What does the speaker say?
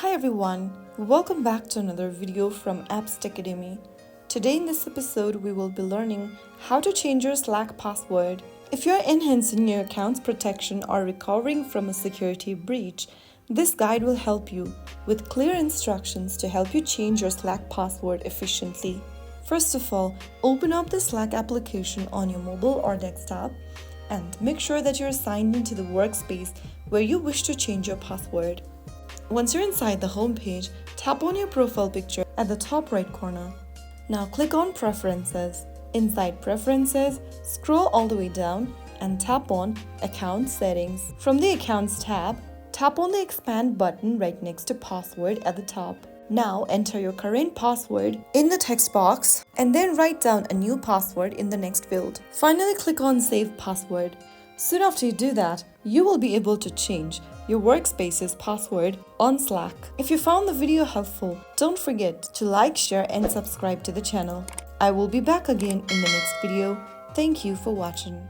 Hi everyone, welcome back to another video from Apps Academy. Today in this episode we will be learning how to change your Slack password. If you're enhancing your account's protection or recovering from a security breach, this guide will help you with clear instructions to help you change your Slack password efficiently. First of all, open up the Slack application on your mobile or desktop and make sure that you're signed into the workspace where you wish to change your password. Once you're inside the home page, tap on your profile picture at the top right corner. Now click on Preferences. Inside Preferences, scroll all the way down and tap on Account Settings. From the Accounts tab, tap on the Expand button right next to Password at the top. Now enter your current password in the text box and then write down a new password in the next field. Finally, click on Save Password. Soon after you do that, you will be able to change your workspace's password on Slack. If you found the video helpful, don't forget to like, share and subscribe to the channel. I will be back again in the next video. Thank you for watching.